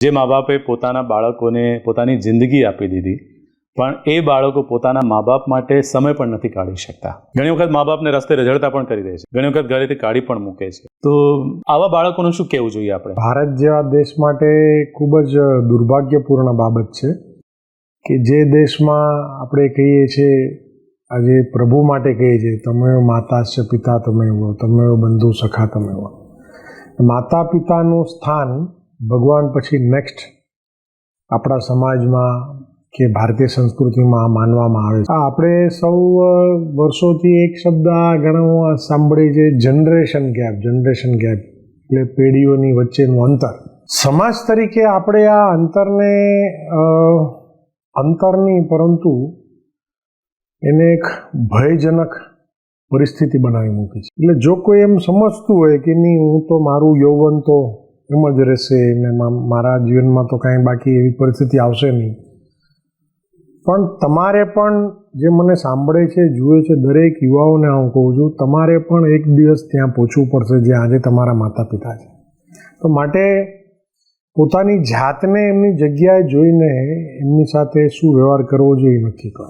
જે મા બાપે પોતાના બાળકોને પોતાની જિંદગી આપી દીધી, પણ એ બાળકો પોતાના મા બાપ માટે સમય પણ નથી કાઢી શકતા. ઘણી વખત મા બાપને રસ્તે રઝળતા પણ કરી દે છે, ઘણી વખત ઘરેથી કાઢી પણ મૂકે છે. તો આવા બાળકોનું શું કહેવું જોઈએ આપણે? ભારત જેવા દેશ માટે ખૂબ જ દુર્ભાગ્યપૂર્ણ બાબત છે કે જે દેશમાં આપણે કહીએ છીએ, આજે પ્રભુ માટે કહીએ છીએ, તમે માતા છે પિતા તમે હો, તમે બંધુ સખા તમે હો. માતા પિતાનું સ્થાન ભગવાન પછી નેક્સ્ટ આપણા સમાજમાં કે ભારતીય સંસ્કૃતિમાં માનવામાં આવે છે. આપણે સૌ વર્ષોથી એક શબ્દ ઘણો સાંભળીએ છીએ, જનરેશન ગેપ એટલે પેઢીઓની વચ્ચેનું અંતર. સમાજ તરીકે આપણે આ અંતર નહીં પરંતુ એને એક ભયજનક પરિસ્થિતિ બનાવી મૂકી છે. એટલે જો કોઈ એમ સમજતું હોય કે નહીં, હું તો મારું યૌવન તો એમ જ રહેશે ને મારા જીવનમાં તો કાંઈ બાકી એવી પરિસ્થિતિ આવશે નહીં, પણ તમારે પણ, જે મને સાંભળે છે જુએ છે દરેક યુવાઓને હું કહું છું, તમારે પણ એક દિવસ ત્યાં પહોંચવું પડશે જ્યાં આજે તમારા માતા પિતા છે. તો માટે પોતાની જાતને એમની જગ્યાએ જોઈને એમની સાથે શું વ્યવહાર કરવો જોઈએ નક્કી કરો.